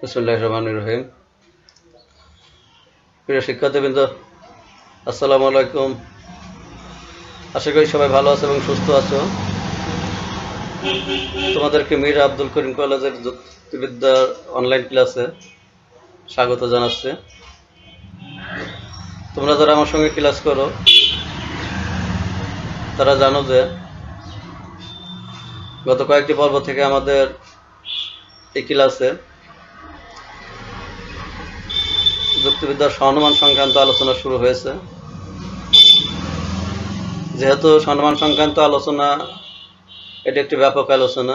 বিসমিল্লাহির রহমানির রহিম। প্রিয় শিক্ষার্থীবৃন্দ, আসসালামু আলাইকুম। আশা করি সবাই ভালো আছো এবং সুস্থ আছো। তোমাদেরকে মীর আব্দুল করিম কলেজের যুক্তিবিদ্যার অনলাইন ক্লাসে স্বাগত জানাচ্ছি। তোমরা যারা আমার সঙ্গে ক্লাস করো তারা জানো যে গত কয়েকটি পর্ব থেকে আমাদের এই ক্লাসে যুক্তিবিদ্যার সহনুমান সংক্রান্ত আলোচনা শুরু হয়েছে। যেহেতু সহনুমান সংক্রান্ত আলোচনা এটি একটি ব্যাপক আলোচনা,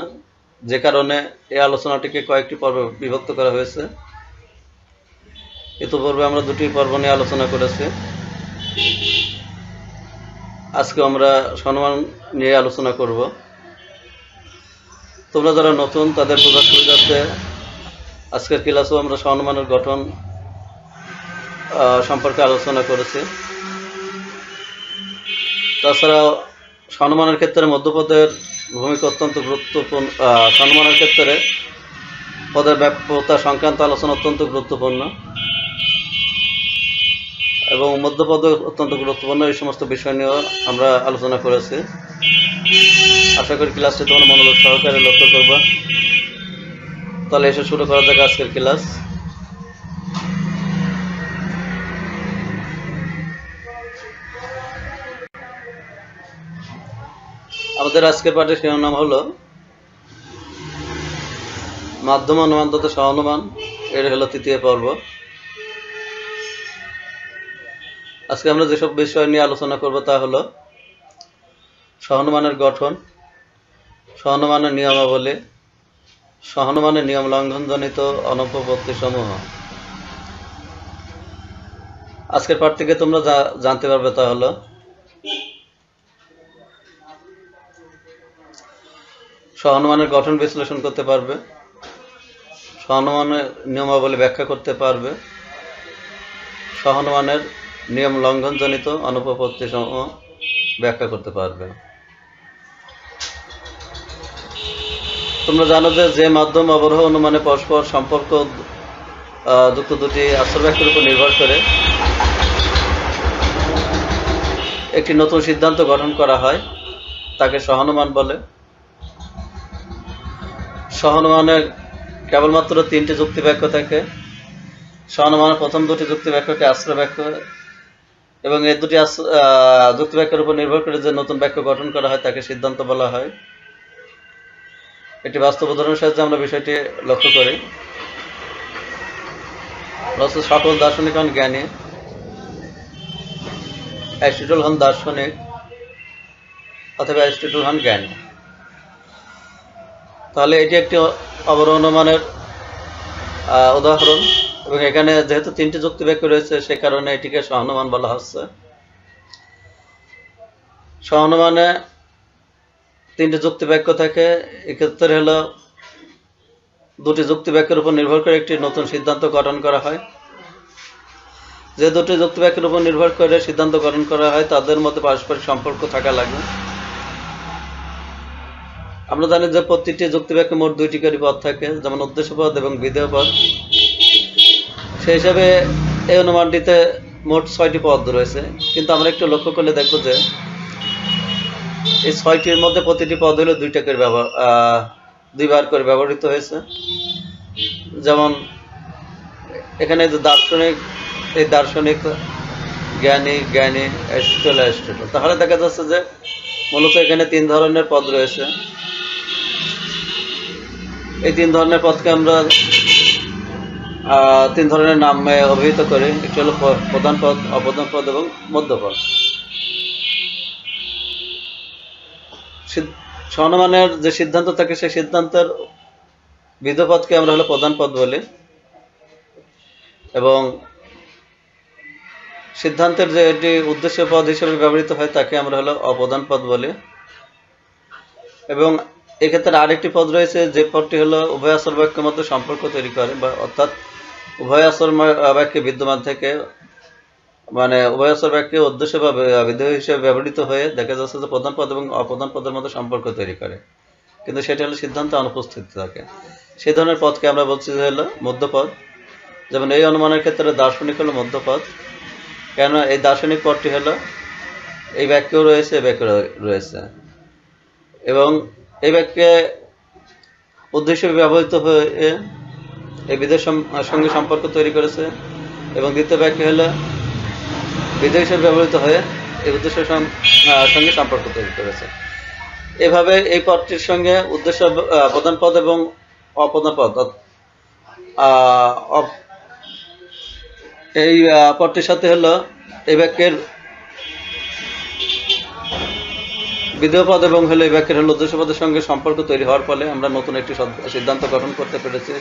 যে কারণে এই আলোচনাটিকে কয়েকটি পর্বে বিভক্ত করা হয়েছে। ইতিপূর্বে আমরা দুটি পর্ব নিয়ে আলোচনা করেছি। আজকে আমরা সহনুমান নিয়ে আলোচনা করব। তোমরা যারা নতুন তাদের বোঝার সুবিধার্থে আজকের ক্লাসেও আমরা সহনুমানের গঠন সম্পর্কে আলোচনা করেছি। তাছাড়াও সহনুমানের ক্ষেত্রে মধ্যপদের ভূমিকা অত্যন্ত গুরুত্বপূর্ণ। সহনুমানের ক্ষেত্রে পদের ব্যাপ্যতা সংক্রান্ত আলোচনা অত্যন্ত গুরুত্বপূর্ণ এবং মধ্যপদ অত্যন্ত গুরুত্বপূর্ণ। এই সমস্ত বিষয় নিয়েও আমরা আলোচনা করেছি। আশা করি ক্লাসটি তোমরা মনোযোগ সহকারে লক্ষ্য করবা। তাহলে এসে শুরু করা যাক আজকের ক্লাস। আমাদের আজকের পাঠের শিরোনাম হলো মাধ্যম অনুমান তথা সহনুমান। এর হলো তৃতীয় পর্ব। আজকে আমরা যেসব বিষয় নিয়ে আলোচনা করব তা হলো সহনুমানের গঠন, সহনুমানের নিয়মাবলী, সহনুমানের নিয়ম লঙ্ঘনজনিত অনুপপত্তি সমূহ। আজকের পাঠ থেকে তোমরা যা জানতে পারবে তা হলো সহনুমানের গঠন বিশ্লেষণ করতে পারবে, সহনুমানের নিয়মাবলী ব্যাখ্যা করতে পারবে, সহনুমানের নিয়ম লঙ্ঘনজনিত অনুপপত্তি সমূহ ব্যাখ্যা করতে পারবে। তোমরা জানো যে মাধ্যম অবরোহ অনুমানে পরস্পর সম্পর্ক যুক্ত দুটি আশ্রয় বাক্যের উপর নির্ভর করে একটি নতুন সিদ্ধান্ত গঠন করা হয়, তাকে সহানুমান বলে। সহানুমানের কেবলমাত্র তিনটি যুক্তি বাক্য থাকে। সহানুমানের প্রথম দুটি যুক্তি বাক্যকে আশ্রয় বাক্য এবং এই দুটি যুক্তি বাক্যের উপর নির্ভর করে যে নতুন বাক্য গঠন করা হয় তাকে সিদ্ধান্ত বলা হয়। একটি বাস্তব উদাহরণের সাহায্যে আমরা বিষয়টি লক্ষ্য করি। সকল দার্শনিক হন জ্ঞানী, অ্যারিস্টটল হন দার্শনিক অথবা অ্যারিস্টটল হন জ্ঞানী। তাহলে এটি একটি অবরোহ অনুমানের উদাহরণ এবং এখানে যেহেতু তিনটি যুক্তি বাক্য রয়েছে সে কারণে এটিকে সহানুমান বলা হচ্ছে। সহানুমানে তিনটি যুক্তি বাক্য থাকে। এক্ষেত্রে হলো দুটি যুক্তি বাক্যের উপর নির্ভর করে একটি নতুন সিদ্ধান্ত গঠন করা হয়। যে দুটি যুক্তি বাক্যের উপর নির্ভর করে সিদ্ধান্ত গঠন করা হয় তাদের মধ্যে পারস্পরিক সম্পর্ক থাকা লাগে। আমরা জানি যে প্রতিটি যুক্তি বাক্যে মোট দুইটি করে পদ থাকে, যেমন উদ্দেশ্য পদ এবং বিধেয় পদ। সেই হিসাবে এই অনুমানটিতে মোট 6টি পদ রয়েছে, কিন্তু আমরা একটু লক্ষ্য করলে দেখব যে এই 6টির মধ্যে প্রতিটি পদ হলো দুইবার করে ব্যবহৃত হয়েছে। যেমন এখানে যে দার্শনিক, এই দার্শনিক, জ্ঞানী, অ্যারিস্টটল। তাহলে দেখা যাচ্ছে যে মূলত এখানে 3 ধরনের পদ রয়েছে। এই 3 ধরনের পদকে আমরা 3 ধরনের নামে অভিহিত করি। একটি হলো প্রধান পদ, অপ্রধান পদ এবং মধ্যপদ। সহানুমানের যে সিদ্ধান্ত থাকে সেই সিদ্ধান্তের বিধপদকে আমরা হলো প্রধান পদ বলি এবং সিদ্ধান্তের যে এটি উদ্দেশ্য পদ হিসেবে ব্যবহৃত হয় তাকে আমরা হলো অপ্রধান পদ বলি। এবং এক্ষেত্রে আরেকটি পদ রয়েছে যে পদটি হলো উভয় আসর বাক্যের মধ্যে সম্পর্ক তৈরি করে, বা অর্থাৎ উভয় আসর বাক্যে বিদ্যমান থেকে, মানে উভয় আসর বাক্যে উদ্দেশ্য বা বিধেয় হিসেবে ব্যবহৃত হয়ে দেখা যাচ্ছে যে প্রধান পদ এবং অপ্রধান পদের মধ্যে সম্পর্ক তৈরি করে, কিন্তু সেটা হলো সিদ্ধান্তে অনুপস্থিত থাকে। সেই ধরনের পদকে আমরা বলছি যে হলো মধ্যপদ। যেমন এই অনুমানের ক্ষেত্রে দার্শনিক হলো মধ্যপদ, কেননা এই দার্শনিক পদটি হলো এই বাক্যেও রয়েছে, এই বাক্যে রয়েছে, এবং এই বাক্যে উদ্দেশ্য ব্যবহৃত হয়ে এই বিধের সঙ্গে সম্পর্ক তৈরি করেছে, এবং দ্বিতীয় বাক্য হলো বিধেয় হিসেবে ব্যবহৃত হয়ে এই উদ্দেশ্যের সঙ্গে সম্পর্ক তৈরি করেছে। এভাবে এই পদটির সঙ্গে উদ্দেশ্য প্রধান পদ এবং অপ্রধান পদ এই পদটির সাথে হলো এই বাক্যের বিধেয় পদ এবং হলো এই বাক্যের হলো উদ্দেশ্য পদের সঙ্গে সম্পর্ক তৈরি হওয়ার ফলে আমরা নতুন একটি সিদ্ধান্ত গঠন করতে পেরেছি,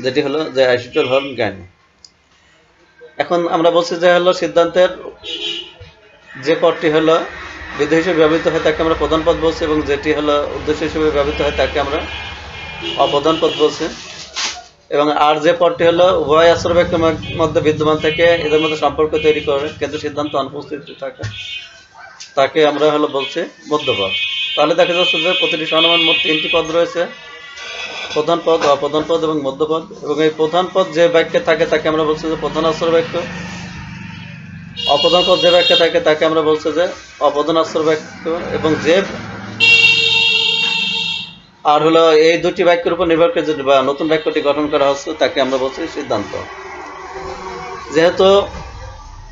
যেটি হলো যে অ্যারিস্টটল হল জ্ঞানী। এখন আমরা বলছি যে হলো সিদ্ধান্তের যে পদটি হলো বিধেয় হিসেবে ব্যবহৃত হয় তাকে আমরা প্রধান পদ বলছি, এবং যেটি হলো উদ্দেশ্য হিসেবে ব্যবহৃত হয় তাকে আমরা অপ্রধান পদ বলছি, এবং আর যে পদটি হলো উভয় আশ্রয় বাক্যের মধ্যে বিদ্যমান থেকে এদের মধ্যে সম্পর্ক তৈরি করে কিন্তু সিদ্ধান্ত অনুপস্থিত থাকে তাকে আমরা হলো বলছি মধ্যপদ। তাহলে দেখা যাচ্ছে যে প্রতিটি সমান মোট 3টি পদ রয়েছে, প্রধান পদ, অপ্রধান পদ এবং মধ্যপদ। এবং এই প্রধান পদ যে বাক্যে থাকে তাকে আমরা বলছি যে প্রধান আশ্রয় বাক্য, অপ্রধান পদ যে বাক্যে থাকে তাকে আমরা বলছি যে অপ্রধান আশ্রয় বাক্য, এবং যে আর হলো এই দুটি বাক্যের উপর নির্ভর করে যে নতুন বাক্যটি গঠন করা হচ্ছে তাকে আমরা বলছি সিদ্ধান্ত। যেহেতু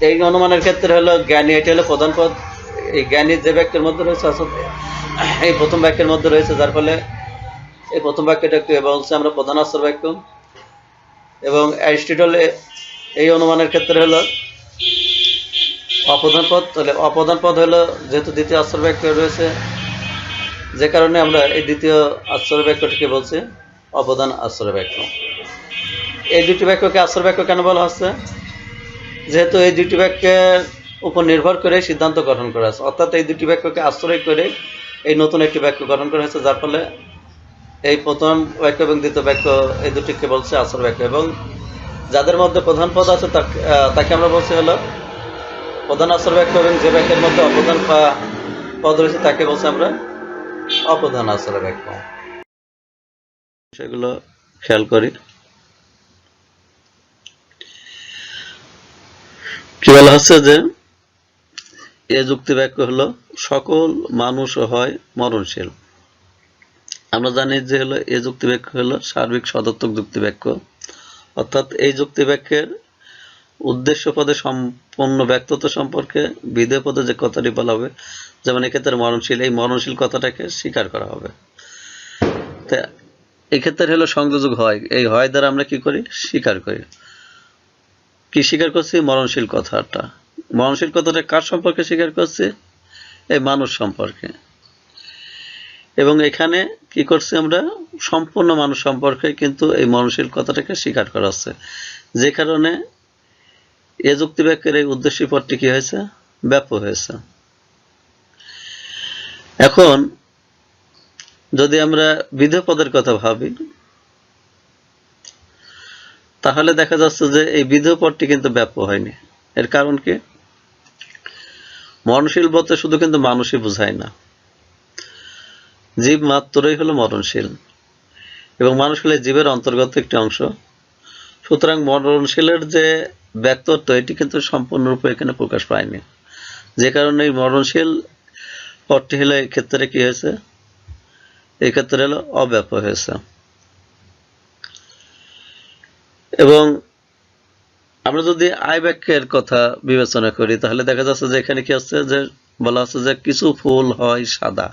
এই অনুমানের ক্ষেত্রে হলো জ্ঞানী, এটি হলো প্রধান পদ, এই জ্ঞানী যে বাক্যের মধ্যে রয়েছে এই প্রথম বাক্যের মধ্যে রয়েছে, যার ফলে এই প্রথম বাক্যটাকে বলছে আমরা প্রধান আশ্রয় বাক্য। এবং অ্যারিস্টটল এই অনুমানের ক্ষেত্রে হলো অপ্রধান পদ, তাহলে অপ্রধান পদ হলো যেহেতু দ্বিতীয় আশ্রয় বাক্য রয়েছে, যে কারণে আমরা এই দ্বিতীয় আশ্রয় বাক্যটিকে বলছি অপ্রধান আশ্রয় বাক্য। এই দুটি বাক্যকে আশ্রয় বাক্য কেন বলা হচ্ছে? যেহেতু এই দুটি বাক্যের উপর নির্ভর করে সিদ্ধান্ত গঠন করা হয়েছে, অর্থাৎ এই দুটি বাক্যকে আশ্রয় করে এই নতুন একটি বাক্য গঠন করা হয়েছে, যার ফলে এই প্রথম বাক্য এবং দ্বিতীয় বাক্য এই দুটিকে বলছে আশ্রয় বাক্য। এবং যাদের মধ্যে প্রধান পদ আছে তাকে আমরা বলছি হলো প্রধান আশ্রয় বাক্য, এবং যে বাক্যের মধ্যে অপ্রধান পদ রয়েছে তাকে বলছি আমরা অপ্রধান আশ্রয় বাক্য। সেগুলো খেয়াল করি। কি বলা হচ্ছে যে এ যুক্তি বাক্য হলো সকল মানুষ হয় মরণশীল। আমরা জানি যে হলো এ যুক্তি বাক্য হলো সার্বিক সদর্থক যুক্তি বাক্য, অর্থাৎ এই যুক্তি বাক্যের উদ্দেশ্য পদে সম্পন্ন ব্যক্তত্ব সম্পর্কে বিধেয় পদে যে কথাটি বলা হবে, যেমন এক্ষেত্রে মরণশীল, এই মরণশীল কথাটাকে স্বীকার করা হবে। তা এক্ষেত্রে হলো সংযোজক হয়, এই হয় দ্বারা আমরা কি করি? স্বীকার করি। কি স্বীকার করছি? মরণশীল কথাটা। মরণশীল কথাটা কার সম্পর্কে স্বীকার করছি? এই মানুষ সম্পর্কে। এবং এখানে কি করছি আমরা? সম্পূর্ণ মানুষ সম্পর্কে কিন্তু এই মরণশীল কথাটাকে স্বীকার করা হচ্ছে, যে কারণে এ যুক্তি বাক্যের এই উদ্দেশ্য পদটি কি হয়েছে? ব্যাপ্য হয়েছে। এখন যদি আমরা বিধেয় পদের কথা ভাবি, তাহলে দেখা যাচ্ছে যে এই বিধেয় পদটি কিন্তু ব্যাপ্য হয়নি। এর কারণ কি? মরণশীল বলতে শুধু কিন্তু মানুষই বোঝায় না, জীব মাত্রই হলো মরণশীল, এবং মানুষ হলে জীবের অন্তর্গত একটি অংশ। সুতরাং মরণশীলের যে ব্যক্তত্ব এটি কিন্তু সম্পূর্ণরূপে এখানে প্রকাশ পায়নি, যে কারণে এই মরণশীল পদটি হলো এই ক্ষেত্রে কি হয়েছে? এই ক্ষেত্রে হলো অব্যাপ্য হয়েছে। এবং আমরা যদি আয় বাক্যের কথা বিবেচনা করি তাহলে দেখা যাচ্ছে যে এখানে কি হচ্ছে? যে বলা হচ্ছে যে কিছু ফুল হয় সাদা।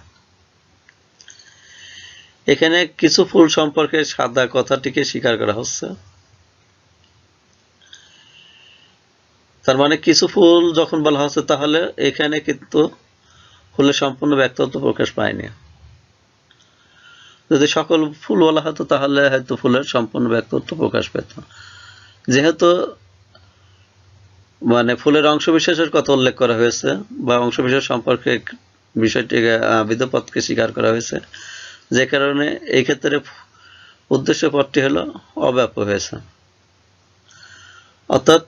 এখানে কিছু ফুল সম্পর্কে সাদা কথাটিকে স্বীকার করা হচ্ছে। তার মানে কিছু ফুল যখন বলা হচ্ছে তাহলে এখানে কিন্তু ফুলের সম্পূর্ণ ব্যক্তত্ব প্রকাশ পায়নি। যদি সকল ফুল বলা হতো তাহলে হয়তো ফুলের সম্পূর্ণ ব্যক্তত্ব প্রকাশ পেত। যেহেতু মানে ফুলের অংশবিশেষের কথা উল্লেখ করা হয়েছে বা অংশবিশেষ সম্পর্কে বিষয়টিকে বিধেয় পদকে স্বীকার করা হয়েছে, যে কারণে এই ক্ষেত্রে উদ্দেশ্য পদটি হলো অব্যাপ্য হয়েছে। অর্থাৎ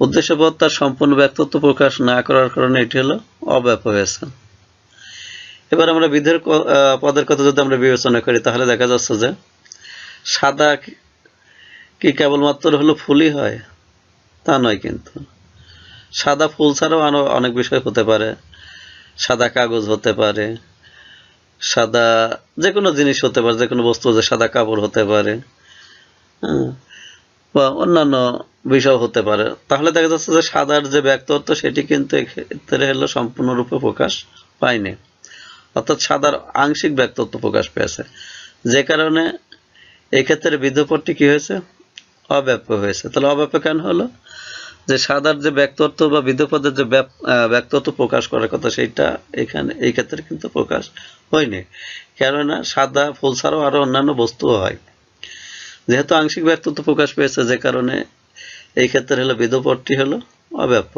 উদ্দেশ্য পদ তার সম্পূর্ণ ব্যক্তত্ব প্রকাশ না করার কারণে এটি হলো অব্যাপ্য হয়েছে। এবার আমরা বিধেয় পদের কথা যদি আমরা বিবেচনা করি তাহলে দেখা যাচ্ছে যে সাদা কি কেবলমাত্র হলো ফুলই হয়? তা নয় কিন্তু। সাদা ফুল ছাড়াও আরো অনেক বিষয় হতে পারে। সাদা কাগজ হতে পারে, সাদা যে কোনো জিনিস হতে পারে, যে কোনো বস্তু, যে সাদা কাপড় হতে পারে, বা অন্যান্য বিষয় হতে পারে। তাহলে দেখা যাচ্ছে যে সাদার যে ব্যক্তত্ব সেটি কিন্তু এক্ষেত্রে হলো সম্পূর্ণরূপে প্রকাশ পায়নি, অর্থাৎ সাদার আংশিক ব্যক্তত্ব প্রকাশ পেয়েছে, যে কারণে এক্ষেত্রে বিধপদটি কি হয়েছে? অব্যাপ্য হয়েছে। তাহলে অব্যাপ্য কেন হলো? যে সাদার যে ব্যক্তত্ব বা বিধপদের যে ব্যক্তত্ব প্রকাশ করার কথা সেটা এখানে এই ক্ষেত্রে কিন্তু প্রকাশ হয়নি, কেননা সাদা ফুল ছাড়াও আরো অন্যান্য বস্তুও হয়। যেহেতু আংশিক ব্যক্তত্ব প্রকাশ পেয়েছে, যে কারণে এই ক্ষেত্রে হলো বিধপদটি হলো অব্যাপ্য।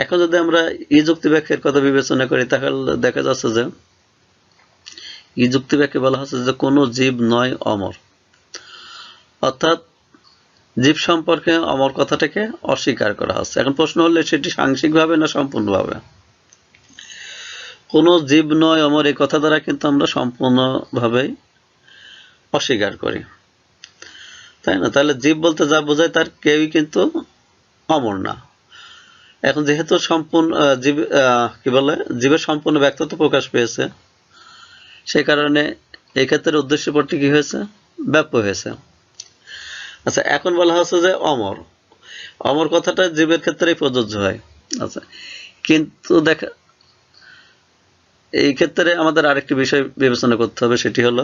এখন যদি আমরা ই যুক্তি ব্যাখ্যার কথা বিবেচনা করি, তাহলে দেখা যাচ্ছে যে ই যুক্তি ব্যাখ্যা বলা হচ্ছে যে কোনো জীব নয় অমর, অর্থাৎ জীব সম্পর্কে অমর কথাটাকে অস্বীকার করা হচ্ছে। এখন প্রশ্ন হলে সেটি সাংশিকভাবে না সম্পূর্ণভাবে? কোনো জীব নয় অমর এই কথা দ্বারা কিন্তু আমরা সম্পূর্ণভাবেই অস্বীকার করি, তাই না? তাহলে জীব বলতে যা বোঝায় তার কেউই কিন্তু অমর না। এখন যেহেতু সম্পূর্ণ জীব কি বলে জীবের সম্পূর্ণ ব্যক্তত্ব প্রকাশ পেয়েছে, সে কারণে এই ক্ষেত্রে উদ্দেশ্য পদটি কি হয়েছে? ব্যাপ্য হয়েছে। আচ্ছা, এখন বলা হচ্ছে যে অমর, অমর কথাটা জীবের ক্ষেত্রেই প্রযোজ্য হয়। আচ্ছা, কিন্তু দেখা এই ক্ষেত্রে আমাদের আরেকটি বিষয় বিবেচনা করতে হবে, সেটি হলো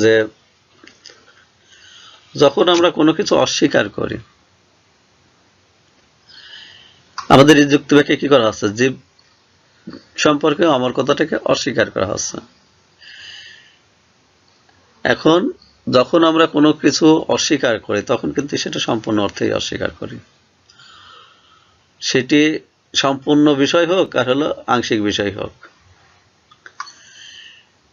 যে যখন আমরা কোনো কিছু অস্বীকার করি, আমাদের এই যুক্তি ব্যাখ্যা কি করা হচ্ছে? জীব সম্পর্কে অমর কথাটাকে অস্বীকার করা হচ্ছে। এখন যখন আমরা কোনো কিছু অস্বীকার করি, তখন কিন্তু সেটা সম্পূর্ণ অর্থেই অস্বীকার করি, সেটি সম্পূর্ণ বিষয় হোক আর হলো আংশিক বিষয় হোক।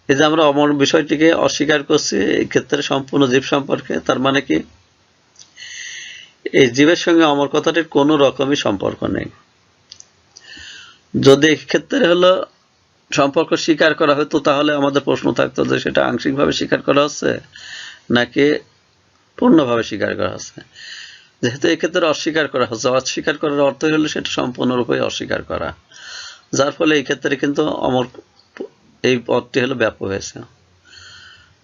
এই যে আমরা অমর বিষয়টিকে অস্বীকার করছি এই ক্ষেত্রে সম্পূর্ণ জীব সম্পর্কে, তার মানে কি এই জীবের সঙ্গে অমর কথাটির কোনো রকমই সম্পর্ক নেই। যদি এক্ষেত্রে হলো সম্পর্ক স্বীকার করা হতো, তাহলে আমাদের প্রশ্ন থাকতো যে সেটা আংশিকভাবে স্বীকার করা হচ্ছে নাকি পূর্ণভাবে স্বীকার করা হচ্ছে। যেহেতু এক্ষেত্রে অস্বীকার করা হচ্ছে, অস্বীকার করার অর্থ হলো সেটা সম্পূর্ণরূপে অস্বীকার করা, যার ফলে এই ক্ষেত্রে কিন্তু অমর এই পদটি হলো ব্যাপ্য হয়েছে,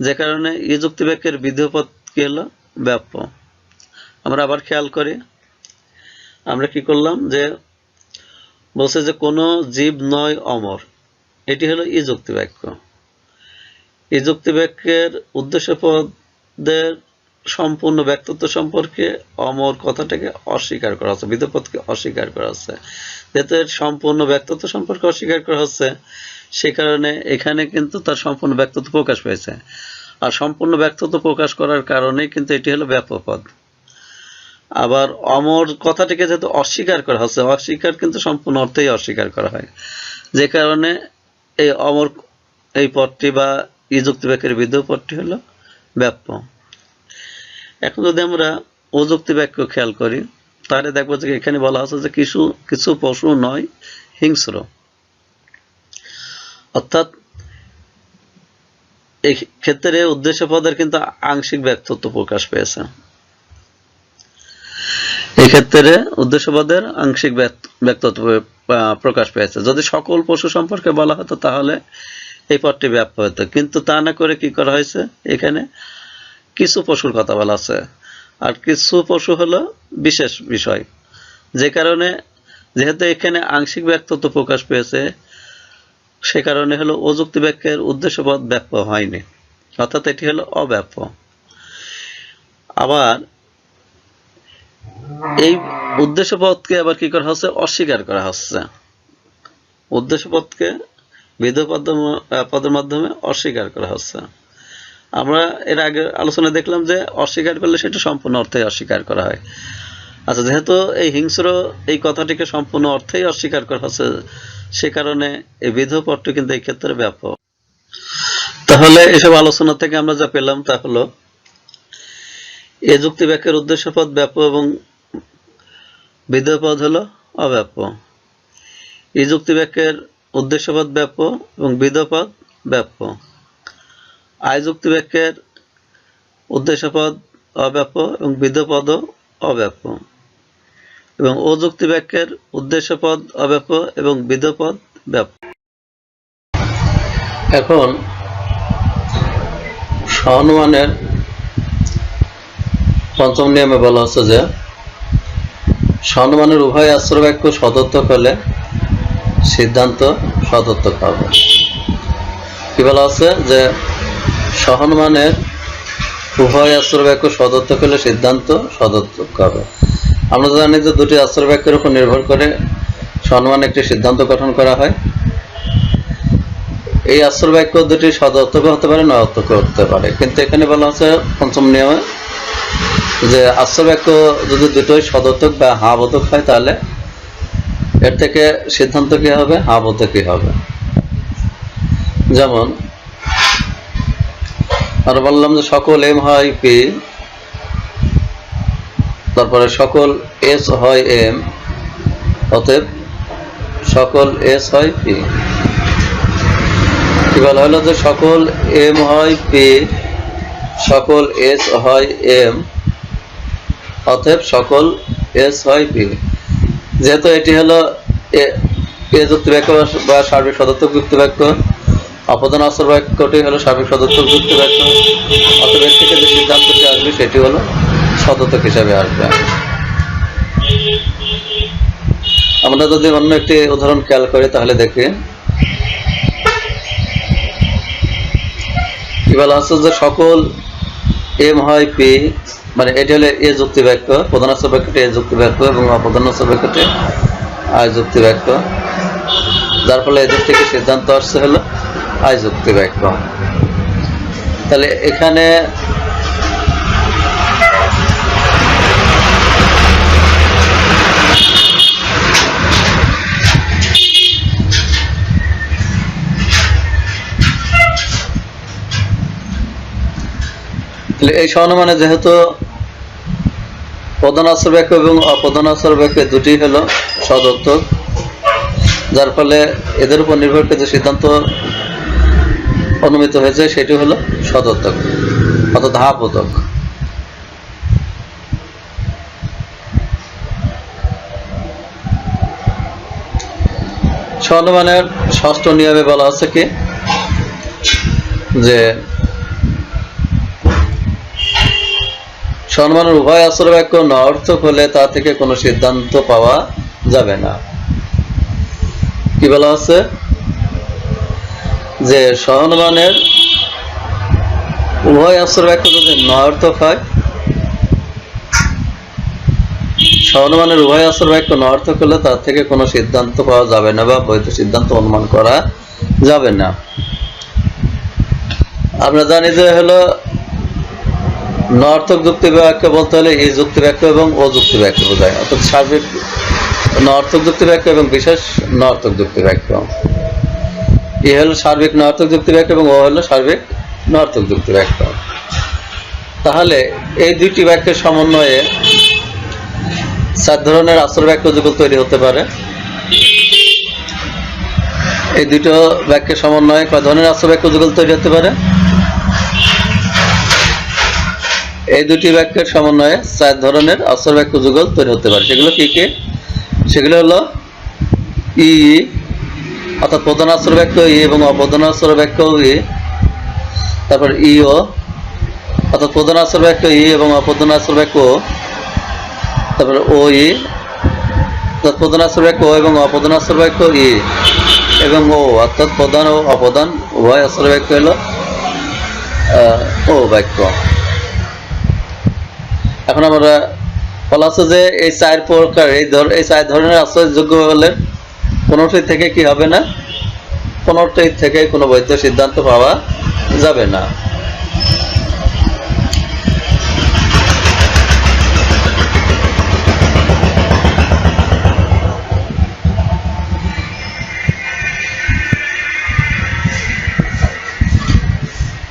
যে কারণে এই যুক্তি বাক্যের বিধেয় পদ কি হলো? ব্যাপ্য। আমরা আবার খেয়াল করি, আমরা কি করলাম যে বলছে যে কোনো জীব নয় অমর, এটি হলো ই যুক্তি বাক্য। এই যুক্তি বাক্যের উদ্দেশ্য পদের সম্পূর্ণ ব্যক্তত্ব সম্পর্কে অমর কথাটাকে অস্বীকার করা হচ্ছে, বিধপদকে অস্বীকার করা হচ্ছে। যেহেতু এর সম্পূর্ণ ব্যক্তত্ব সম্পর্কে অস্বীকার করা হচ্ছে, সে কারণে এখানে কিন্তু তার সম্পূর্ণ ব্যক্তত্ব প্রকাশ পেয়েছে, আর সম্পূর্ণ ব্যক্তত্ব প্রকাশ করার কারণে কিন্তু এটি হলো ব্যাপ্য পদ। আবার অমর কথাটিকে যেহেতু অস্বীকার করা হচ্ছে, অস্বীকার কিন্তু সম্পূর্ণ অর্থেই অস্বীকার করা হয়, যে কারণে এই অমর এই পদটি বা ই যুক্তি বাক্যের বিধেয় পদটি হলো ব্যাপ্য। এখন যদি আমরা ও যুক্তি বাক্য খেয়াল করি, তাহলে দেখবো যে এখানে বলা হচ্ছে যে কিছু কিছু পশু নয় হিংস্র, অর্থাৎ এই ক্ষেত্রে উদ্দেশ্য পদের কিন্তু আংশিক ব্যক্তত্ব প্রকাশ পেয়েছে। এই ক্ষেত্রে উদ্দেশ্য পদের আংশিক ব্যক্তত্ব প্রকাশ পেয়েছে। যদি সকল পশু সম্পর্কে বলা হতো তাহলে এই পদটি ব্যাপ্য হতো, কিন্তু তা না করে কি করা হয়েছে? এখানে কিছু পশুর কথা বলা আছে, আর কিছু পশু হলো বিশেষ বিষয়, যে কারণে যেহেতু এখানে আংশিক ব্যক্তত্ব প্রকাশ পেয়েছে, সে কারণে হলো ও যুক্তি বাক্যের উদ্দেশ্য পদ ব্যাপ্য হয়নি, অর্থাৎ এটি হলো অব্যাপ্য। আবার এই উদ্দেশ্য পদকে আবার কি করা হচ্ছে? অস্বীকার করা হচ্ছে। উদ্দেশ্য পদকে বিধেয় পদের মাধ্যমে অস্বীকার করা হচ্ছে। আমরা এর আগে আলোচনা দেখলাম যে অস্বীকার করলে সেটা সম্পূর্ণ অর্থে অস্বীকার করা হয়। আচ্ছা, যেহেতু এই হিংস্র এই কথাটিকে সম্পূর্ণ অর্থেই অস্বীকার করা হচ্ছে, সে কারণে এই বিধেয় পদটি কিন্তু এই ক্ষেত্রে ব্যাপক। তাহলে এসব আলোচনা থেকে আমরা যা পেলাম তা হলো এ যুক্তি বাক্যের উদ্দেশ্য পদ ব্যাপ্য এবং বিধেয় পদ হলো অব্যাপ্য। এই যুক্তি বাক্যের উদ্দেশ্য পদ ব্যাপ্য এবং বিধেয় পদ ব্যাপ্য। আই যুক্তি বাক্যের উদ্দেশ্যপদ অব্যাপ্য এবং বিধেয়পদও অব্যাপ্য, এবং ও যুক্তি বাক্যের উদ্দেশ্যপদ অব্যাপ্য এবং বিধেয়পদ ব্যাপ্য। এখন সহানুমানের পঞ্চম নিয়মে বলা হচ্ছে যে সহানুমানের উভয় আশ্রয় বাক্য সদর্থক হলে সিদ্ধান্ত সদর্থক হবে। কি বলা হচ্ছে যে সহানুমানের উভয় আশ্রয় বাক্য সদর্থক হলে সিদ্ধান্ত সদর্থক হবে। আমরা জানি যে দুটি আশ্রয় বাক্যের উপর নির্ভর করে সহানুমানে একটি সিদ্ধান্ত গঠন করা হয়। এই আশ্রয় বাক্য দুটি সদর্থক হতে পারে, নয়ার্থক হতে পারে, কিন্তু এখানে বলা হচ্ছে পঞ্চম নিয়মে যে আশ্রয় বাক্য যদি দুটোই সদর্থক বা হা বোধক হয় তাহলে এর থেকে সিদ্ধান্ত কি হবে? হা বোধকই হবে। যেমন আমরা বললাম যে সকল এম হয় পি, তারপরে সকল এস হয় এম, অতএব সকল এস হয় পি। কি বলা হলো যে সকল এম হয় পি, সকল এস হয় এম, অতএব সকল এস হয় পি। যেহেতু এটি হলো এ যুক্তি বাক্য বা সার্বিক সদর্থক যুক্তি বাক্য, অপদান আশ্রয় বাক্যটি হলো সার্বিক সদর্থক যুক্তি বাক্য, অতএব এর থেকে যে সিদ্ধান্তটি আসবে সেটি হলো সদর্থক হিসাবে আসবে। আমরা যদি অন্য একটি উদাহরণ খেয়াল করি তাহলে দেখি কি বলা হচ্ছে যে সকল এম হয় পি, মানে এটি হলো এ যুক্তি বাক্য, প্রধান আশ্রয় বাক্যটি এ যুক্তি বাক্য এবং অপ্রধান আশ্রয় বাক্যটি আই যুক্তি বাক্য, যার ফলে এদের থেকে সিদ্ধান্ত আসছে হলো আই যুক্তি বাক্য। তাহলে এখানে এই সহানুমানে যেহেতু প্রধান আশ্রয় বাক্য এবং অপ্রধান আশ্রয় বাক্য দুটি হলো সদর্থক, যার ফলে এদের উপর নির্ভর করে যে সিদ্ধান্ত অনুমিত হয়েছে সেটি হলো সদর্থক, অর্থাৎ হা বোধক। সহানুমানের ষষ্ঠ নিয়মে বলা হচ্ছে কি যে সহানুমানের উভয় আশ্রয় বাক্য নয়ার্থক হলে তা থেকে কোনো সিদ্ধান্ত পাওয়া যাবে না। কি বলা হচ্ছে যে সহানুমানের উভয় আশ্রয় বাক্য যদি নয়ার্থক হয়, সহানুমানের উভয় আশ্রয় বাক্য নয়ার্থক হলে তার থেকে কোনো সিদ্ধান্ত পাওয়া যাবে না বা বৈধ সিদ্ধান্ত অনুমান করা যাবে না। আমরা জানি যে হলো নয়ার্থক যুক্তি বাক্য বলতে হলে এই যুক্তি বাক্য এবং ও যুক্তি বাক্য বোঝায়, অর্থাৎ সার্বিক নয়ার্থক যুক্তি বাক্য এবং বিশেষ নয়ার্থক যুক্তি বাক্য। এ হলো সার্বিক নয়ার্থক যুক্তি বাক্য এবং ও হলো সার্বিক নয়ার্থক যুক্তি বাক্য। তাহলে এই দুইটি বাক্যের সমন্বয়ে চার ধরনের আশ্রয় বাক্য যুগল তৈরি হতে পারে। এই দুটো বাক্যের সমন্বয়ে কয় ধরনের আশ্রয় বাক্য যুগল তৈরি হতে পারে? এই দুটি বাক্যের সমন্বয়ে চার ধরনের আশ্রয় বাক্য যুগল তৈরি হতে পারে। সেগুলো কি কি? সেগুলো হলো ই, অর্থাৎ প্রধান আশ্রয় বাক্য ই এবং অপ্রধান আশ্রয় বাক্য ই, তারপর ইও, অর্থাৎ প্রধান আশ্রয় বাক্য ই এবং অপ্রধান আশ্রয় বাক্য, তারপরে ও ই, অর্থাৎ প্রধান আশ্রয় বাক্য এবং অপ্রধান আশ্রয় বাক্য ই এবং ও, অর্থাৎ প্রধান ও অপ্রধান উভয় আশ্রয় বাক্য হলো ও বাক্য। এখন আমরা বলা আছে যে এই চার প্রকার এই চার ধরনের আশ্রয়যোগ্য হলে কোনোটি থেকে কি হবে না? কোনোটি থেকে কোনো বৈধ সিদ্ধান্ত পাওয়া যাবে না।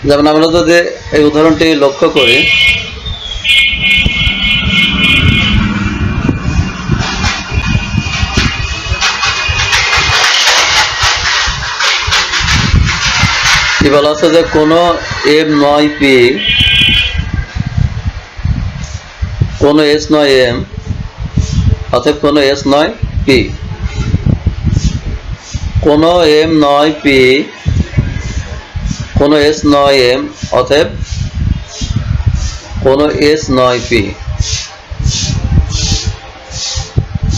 যেমন আমরা যদি এই উদাহরণটি লক্ষ্য করি, কি বলা আছে যে কোনো এম নয় পি, কোনো এস নয় এম, অতএব কোনো এস নয় পি। কোনো এম নয় পি, কোনো এস নয় এম, অতএব কোনো এস নয় পি।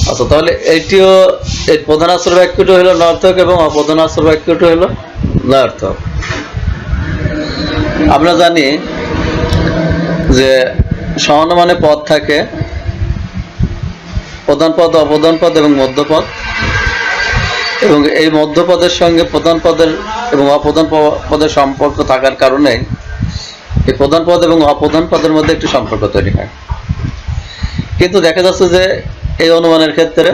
আচ্ছা, তাহলে এইটিও এই প্রধান আশ্রয় বাক্যটি হলো নর্থক এবং অপ্রধান আশ্রয় বাক্যটি হলো নর্থক। আমরা জানি যে সমানমানে পদ থাকে, প্রধান পদ, অপ্রধান পদ এবং মধ্যপদ, এবং এই মধ্যপদের সঙ্গে প্রধান পদের এবং অপ্রধান পদের সম্পর্ক থাকার কারণে এই প্রধান পদ এবং অপ্রধান পদের মধ্যে একটি সম্পর্ক তৈরি হয়। কিন্তু দেখা যাচ্ছে যে এই অনুমানের ক্ষেত্রে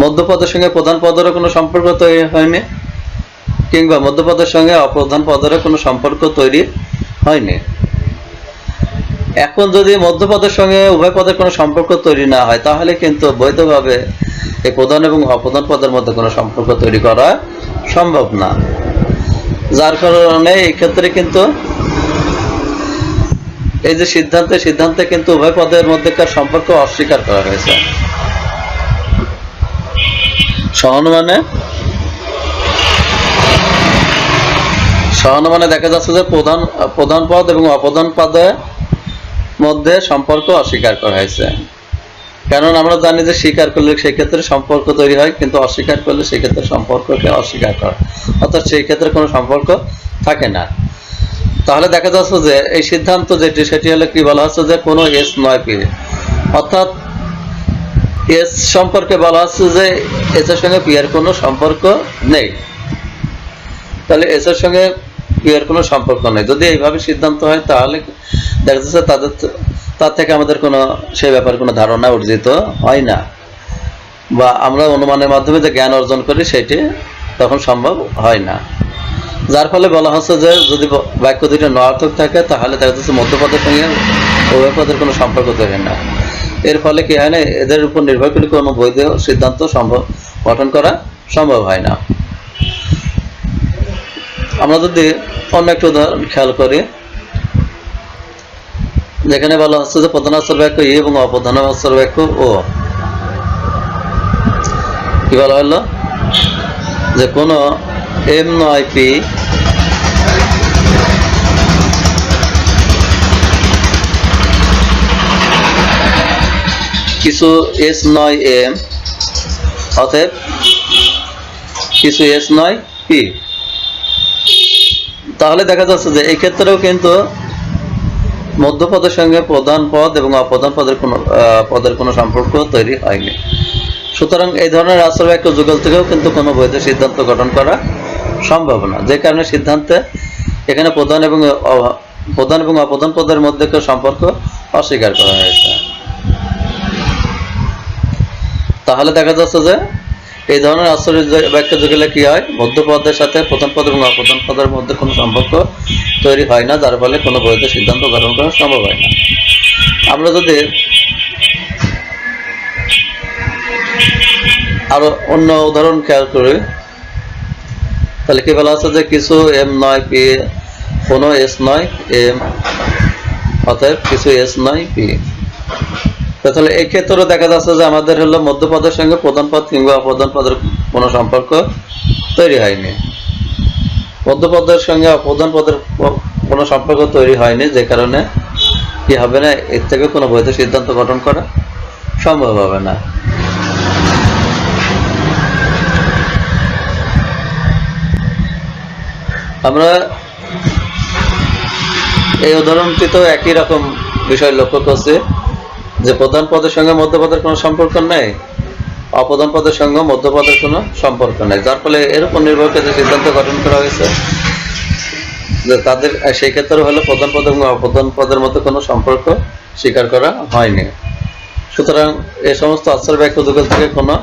মধ্যপদের সঙ্গে প্রধান পদেরও কোনো সম্পর্ক তৈরি হয়নি, কিংবা মধ্যপদের সঙ্গে অপ্রধান পদেরও কোনো সম্পর্ক তৈরি হয়নি। এখন যদি মধ্যপদের সঙ্গে উভয় পদের কোনো সম্পর্ক তৈরি না হয়, তাহলে কিন্তু বৈধভাবে এই প্রধান এবং অপ্রধান পদের মধ্যে কোনো সম্পর্ক তৈরি করা সম্ভব না। যার কারণে এই ক্ষেত্রে কিন্তু এই যে সিদ্ধান্তে কিন্তু উভয় পদের মধ্যেকার সম্পর্ক অস্বীকার করা হয়েছে। সহানুমানে দেখা যাচ্ছে যে প্রধান পদ এবং অপ্রধান পদের মধ্যে সম্পর্ক অস্বীকার করা হয়েছে। কারণ আমরা জানি যে স্বীকার করলে সেই ক্ষেত্রে সম্পর্ক তৈরি হয়, কিন্তু অস্বীকার করলে সেই ক্ষেত্রে সম্পর্ককে অস্বীকার করা, অর্থাৎ সেই ক্ষেত্রে কোনো সম্পর্ক থাকে না। তাহলে দেখা যাচ্ছে যে এই সিদ্ধান্ত যেটি, সেটি হলো কি বলা হচ্ছে যে কোনো এস নয় পি, অর্থাৎ এস সম্পর্কে বলা হচ্ছে যে এস এর সঙ্গে পি এর কোনো সম্পর্ক নেই। তাহলে এস এর সঙ্গে পি এর কোনো সম্পর্ক নেই। যদি এইভাবে সিদ্ধান্ত হয়, তাহলে দেখা যাচ্ছে তার থেকে আমাদের কোনো সেই ব্যাপারে কোনো ধারণা অর্জিত হয় না, বা আমরা অনুমানের মাধ্যমে যে জ্ঞান অর্জন করি সেটি তখন সম্ভব হয় না। যার ফলে বলা হচ্ছে যে যদি বাক্য দুটো নর্থক থাকে, তাহলে দেখা যাচ্ছে মধ্যপদের সঙ্গে উভয় পদের কোনো সম্পর্ক তৈরি না। এর ফলে কি হয় না, এদের উপর নির্ভর করে কোনো বৈধ সিদ্ধান্ত গঠন করা সম্ভব হয় না। আমরা যদি অন্য একটা উদাহরণ খেয়াল করি, যেখানে বলা হচ্ছে যে প্রধান আশ্রয় বাক্য ই এবং অপ্রধান আশ্রয় বাক্য ও। কি বলা হলো যে কোনো এম নয় পি, কিছু এস নয় এম, অতএব কিছু এস নয় পি। তাহলে দেখা যাচ্ছে যে এই ক্ষেত্রেও কিন্তু মধ্যপদের সঙ্গে প্রধান পদ এবং অপ্রধান পদের কোনো সম্পর্ক তৈরি হয়নি। সুতরাং এই ধরনের আশ্রয় বাক্য যুগল থেকেও কিন্তু কোনো বৈধ সিদ্ধান্ত গঠন করা সম্ভব না, যে কারণে সিদ্ধান্তে এখানে প্রধান এবং অপ্রধান পদের মধ্যে সম্পর্ক অস্বীকার করা হয়েছে। তাহলে দেখা যাচ্ছে যে এই ধরনের আশ্রয় বাক্য যুগলে কি হয়, মধ্যপদের সাথে প্রধান পদ এবং অপ্রধান পদের মধ্যে কোনো সম্পর্ক তৈরি হয় না, যার ফলে কোনো বৈধ সিদ্ধান্ত গ্রহণ করা সম্ভব হয় না। আমরা যদি আরো অন্য উদাহরণ খেয়াল করি, তাহলে কি বলা আছে যে কিছু এম নয় পি, কোনো এস নয় এম, অতএব কিছু এস নয় পি। তাহলে এই ক্ষেত্রেও দেখা যাচ্ছে যে আমাদের হলো মধ্যপদের সঙ্গে প্রধান পদ কিংবা অপ্রধান পদের কোনো সম্পর্ক তৈরি হয়নি। মধ্যপদের সঙ্গে অপ্রধান পদের কোনো সম্পর্ক তৈরি হয়নি, যে কারণে কি হবে না, এর থেকে কোনো বৈধ সিদ্ধান্ত গঠন করা সম্ভব হবে না। আমরা এই উদাহরণটিতেও একই রকম বিষয় লক্ষ্য করছি যে প্রধান পদের সঙ্গে মধ্যপদের কোনো সম্পর্ক নেই, অপ্রধান পদের সঙ্গে মধ্যপদের কোনো সম্পর্ক নেই, যার ফলে এর উপর নির্ভর করে যে সিদ্ধান্ত গঠন করা হয়েছে যে তাদের সেই ক্ষেত্রে হলো প্রধান পদ এবং অপ্রধান পদের মধ্যে কোনো সম্পর্ক স্বীকার করা হয়নি। সুতরাং এই সমস্ত আশ্রয় বাক্য যুগল থেকে কোনো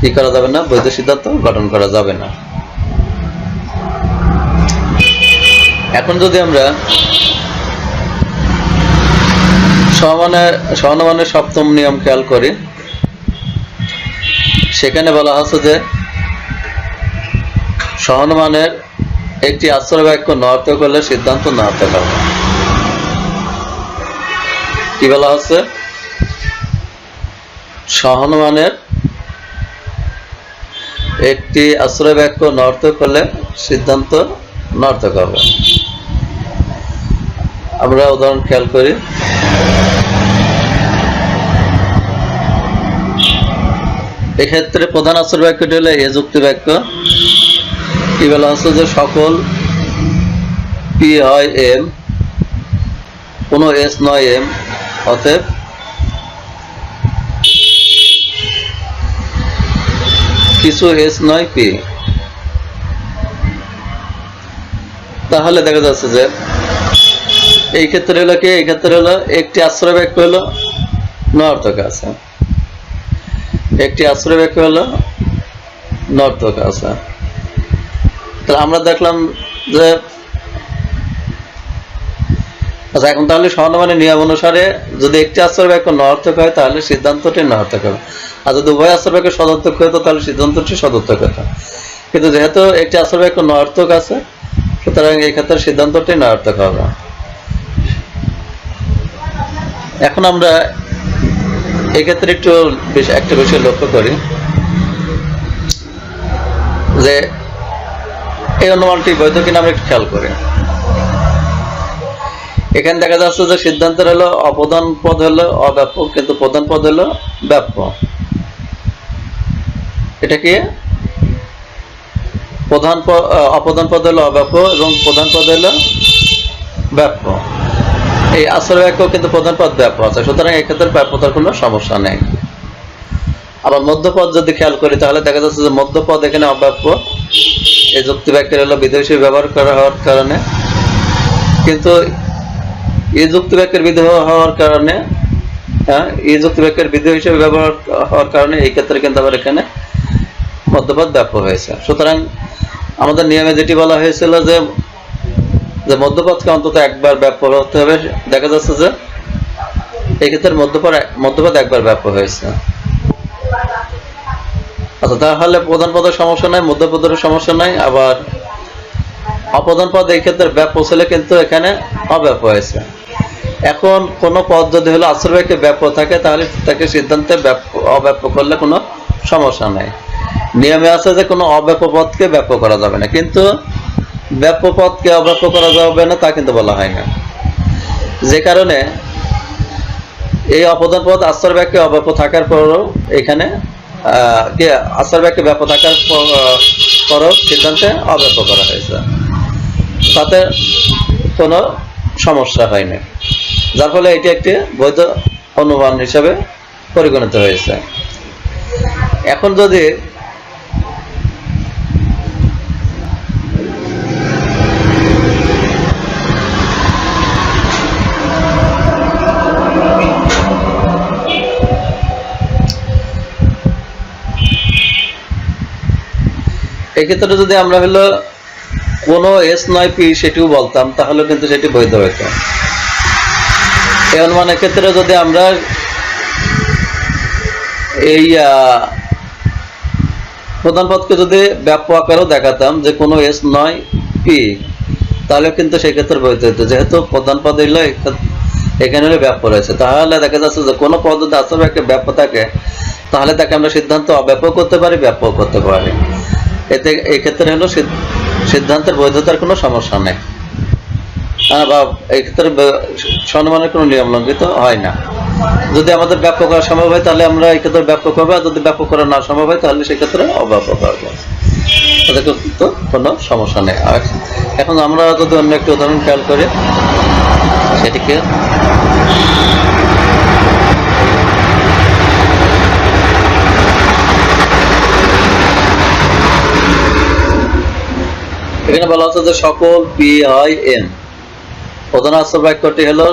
কি করা যাবে না, বৈধ সিদ্ধান্ত গঠন করা যাবে না। এখন যদি আমরা সমানুমানের সপ্তম নিয়ম খেয়াল করি, সেখানে বলা হচ্ছে যে সহানুমানের একটি আশ্রয় বাক্য নর্থক হলে সিদ্ধান্ত নর্থক হবে। কি বলা হচ্ছে? সহনমানের একটি আশ্রয় বাক্য নর্থক হলে সিদ্ধান্ত নর্থক হবে। আমরা উদাহরণ খেয়াল করি। এক্ষেত্রে প্রধান আশ্রয় বাক্যটি হলো এ যুক্তি বাক্য। কি বলা হচ্ছে? যে সকল পি হয় এম, কোনো এস নয় এম, অতএব কিছু এস নয় পি। তাহলে দেখা যাচ্ছে যে এই ক্ষেত্রে হলো কি, এই ক্ষেত্রে হলো একটি আশ্রয় বাক্য হলো নর্থক আছে, একটি আশ্রয় বাক্য হলো নর্থক আছে। তাহলে আমরা দেখলাম যে আচ্ছা, এখন তাহলে সহনমানের নিয়ম অনুসারে যদি একটি আশ্রয় বাক্য নর্থক হয় তাহলে সিদ্ধান্তটি নর্থক হবে, আর যদি উভয় আশ্রয় বাক্য সদর্থক হতো তাহলে সিদ্ধান্তটি সদর্থক হতো। কিন্তু যেহেতু একটি আশ্রয় বাক্য নর্থক আছে, সুতরাং এই ক্ষেত্রে সিদ্ধান্তটি নর্থক হবে। এখন আমরা এক্ষেত্রে একটা বিষয় লক্ষ্য করি যে এই অনুমানটি বৈধ কিনা আমরা একটু খেয়াল করি। এখানে দেখা যাচ্ছে যে সিদ্ধান্তের হলো অপ্রধান পদ হলো অব্যাপ্য, কিন্তু প্রধান পদ হলো ব্যাপ্য। এটা কি? অপ্রধান পদ হলো অব্যাপ্য এবং প্রধান পদ হলো ব্যাপ্য। এই আশ্রয় বাক্য কিন্তু প্রধান পদ ব্যাপ্য আছে, সুতরাং এক্ষেত্রে ব্যাপ্যতার কোনো সমস্যা নেই। আবার মধ্যপদ যদি খেয়াল করি তাহলে দেখা যাচ্ছে যে মধ্যপদ এখানে অব্যাপ্য, এই যুক্তি বাক্যের হলো বিধেয় হিসেবে ব্যবহার করা হওয়ার কারণে, কিন্তু এই যুক্তি বাক্যের বিধেয় হওয়ার কারণে, এই যুক্তি বাক্যের বিধেয় হিসেবে ব্যবহার হওয়ার কারণে এই ক্ষেত্রে কিন্তু আবার এখানে মধ্যপদ ব্যাপ্য হয়েছে। সুতরাং আমাদের নিয়মে যেটি বলা হয়েছিল যে মধ্যপদকে অন্তত একবার ব্যাপ্য হতে হবে, দেখা যাচ্ছে যে এই ক্ষেত্রে মধ্যপদ একবার ব্যাপ্য হয়েছে। আচ্ছা, তাহলে প্রধান পদের সমস্যা নাই, মধ্যপদের সমস্যা নাই, আবার অপ্রধান পদ এই ক্ষেত্রে ব্যাপ্য ছিল কিন্তু এখানে অব্যাপ্য হয়েছে। এখন কোন পদ যদি হলো আশ্রয় বাক্যে ব্যাপ্য থাকে তাহলে তাকে সিদ্ধান্তে অব্যাপ্য করলে কোনো সমস্যা নাই। নিয়মে আছে যে কোনো অব্যাপ্য পদকে ব্যাপ্য করা যাবে না, কিন্তু ব্যাপ্য পদকে অব্যাপ্য করা যাবে না তা কিন্তু বলা হয় না। যে কারণে এই অপ্রধান পদ আশ্রয় বাক্যে অব্যাপ্য থাকার পরও এখানে আশ্রয় বাক্যে ব্যাপ্য থাকার পরও সিদ্ধান্তে অব্যাপ্য করা হয়েছে, তাতে কোনো সমস্যা হয়নি, যার ফলে এটি একটি বৈধ অনুমান হিসাবে পরিগণিত হয়েছে। এখন যদি এক্ষেত্রে যদি আমরা হলো কোনো এস নয় পি সেটিও বলতাম তাহলে কিন্তু সেটি বৈধ হইত। এই অনুমানের ক্ষেত্রে যদি আমরা এই প্রধান পদকে যদি ব্যাপ্য আকারেও দেখাতাম যে কোনো এস নয় পি, তাহলে কিন্তু সেই ক্ষেত্রে বৈধ হইত, যেহেতু প্রধান পদ হইলো এখানে হলে ব্যাপ্য রয়েছে। তাহলে দেখা যাচ্ছে যে কোনো পদ যদি আশ্রয় বাক্যে ব্যাপ্য থাকে তাহলে তাকে আমরা সিদ্ধান্ত অব্যাপ্য করতে পারি, ব্যাপ্য করতে পারি। এতে এই ক্ষেত্রে হলো সিদ্ধান্তের বৈধতার কোনো সমস্যা নেই, বা এই ক্ষেত্রে সহনমানের কোনো নিয়ম লঙ্ঘিত হয় না। যদি আমাদের ব্যাপ্য করা সম্ভব হয় তাহলে আমরা এই ক্ষেত্রে ব্যাপ্য করবো, আর যদি ব্যাপ্য করা না সম্ভব হয় তাহলে সেক্ষেত্রে অব্যাপ্য করবো, তাদের কিন্তু কোনো সমস্যা নেই। আর এখন আমরা যদি অন্য একটি উদাহরণ খেয়াল করি, সেটিকে এখানে বলা হচ্ছে যে সকল পি হয় এম। প্রধান আশ্রয় বাক্যটি হলো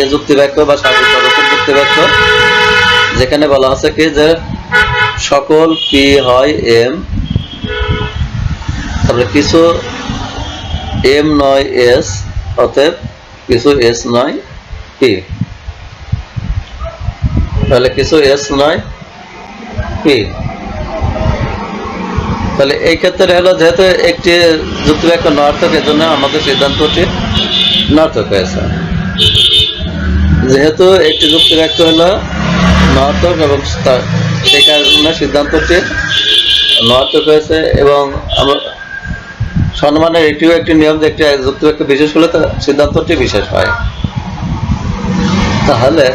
এ যুক্তি বাক্য বা সার্বিক পদার্থের যুক্তি বাক্য, যেখানে বলা হচ্ছে কি যে সকল পি হয় এম, তারপরে কিছু এম নয় এস, অতএব কিছু এস নয় পি। তাহলে কিছু এস নয় পি। তাহলে এই ক্ষেত্রে হলো যেহেতু একটি যুক্তি বাক্য নর্থক, এর জন্য আমাদের সিদ্ধান্তটি নর্থক হয়েছে। যেহেতু একটি যুক্তি বাক্য হলো নর্থক এবং সেই কারণে সিদ্ধান্তটি নর্থক হয়েছে। এবং আমরা সম্মানের এটিও একটি নিয়ম যে একটি যুক্তি বাক্য বিশেষ হলে সিদ্ধান্তটি বিশেষ হয়। তাহলে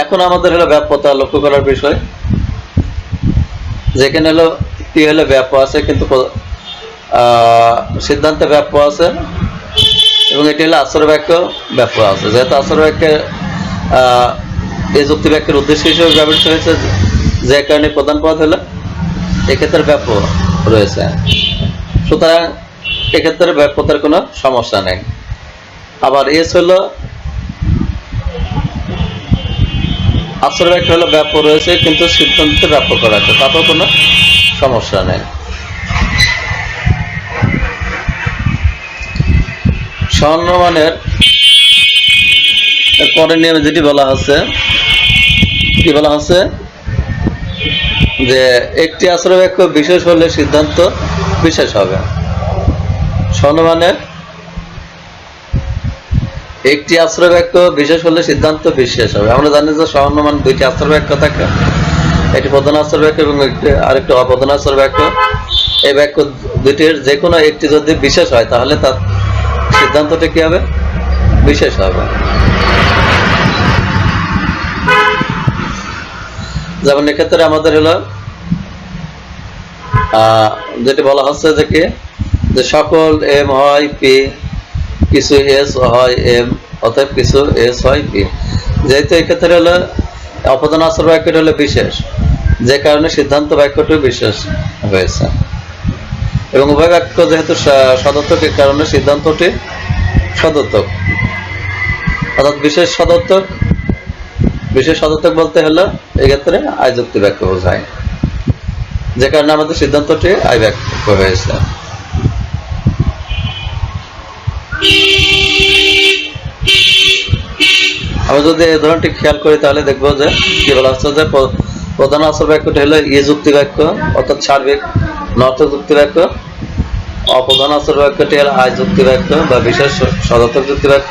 এখন আমাদের হলো ব্যাপ্যতা লক্ষ্য করার বিষয়, যেখানে হলো কি হলো ব্যাপ্য আছে কিন্তু সিদ্ধান্তে ব্যাপ্য আছে, এবং এটি হলো আশ্রয় বাক্য ব্যাপ্য আছে। যেহেতু আশ্রয় বাক্যে এই যুক্তি বাক্যের উদ্দেশ্য হিসেবে ব্যবহৃত হয়েছে, যে কারণে প্রধান পদ হলো এক্ষেত্রে ব্যাপ্য রয়েছে। সুতরাং এক্ষেত্রে ব্যাপ্যতার কোনো সমস্যা নেই। আবার এস হলো আশ্রয় বাক্য হলো ব্যাপ্য রয়েছে কিন্তু সিদ্ধান্তে ব্যাপ্য করা আছে, তাতেও কোনো সমস্যা নেই। স্বর্ণমানের পরের নিয়মে যেটি বলা হচ্ছে, কি বলা হচ্ছে যে একটি আশ্রয় বাক্য বিশেষ হলে সিদ্ধান্ত বিশেষ হবে। স্বর্ণমানের একটি আশ্রয় বাক্য বিশেষ হলে সিদ্ধান্ত বিশেষ হবে। আমরা জানি যে স্বর্ণমান দুইটি আশ্রয় বাক্য থাকে, একটি প্রধান আশ্রয় বাক্য এবং আরেকটি অপ্রধান আশ্রয় বাক্য। এই বাক্য দুইটির যে কোনো একটি যদি বিশেষ হয় তাহলে তার সিদ্ধান্তটি কি হবে? বিশেষ হবে। যেমন এক্ষেত্রে আমাদের হলো যেটি বলা হচ্ছে যে কি, যে সকল এম হয় পি, কিছু এস হয় এম, অতএব কিছু এস হয় পি। যেহেতু এক্ষেত্রে হলো অপ্রধান আশ্রয় বাক্যটি হলো বিশেষ, যে কারণে সিদ্ধান্ত বাক্যটি বিশেষ হয়েছে। এবং উভয় বাক্য যেহেতু সদর্থক, এর কারণে সিদ্ধান্তটি সদর্থক, অর্থাৎ বিশেষ সদর্থক। বিশেষ সদর্থক বলতে হলো এক্ষেত্রে আই যুক্তি বাক্য বোঝায়, যে কারণে আমাদের সিদ্ধান্তটি আই বাক্য হয়েছে। আমরা যদি এই ধরনটি খেয়াল করি তাহলে দেখবো যে কি বলা হচ্ছে, যে প্রধান আশ্রয় বাক্যটি হলো ই যুক্তি বাক্য অর্থাৎ সার্বিক নর্থক যুক্তি বাক্য, অপ্রধান আশ্রয় বাক্যটি হলো আই যুক্তি বাক্য বা বিশেষ সদর্থক যুক্তি বাক্য।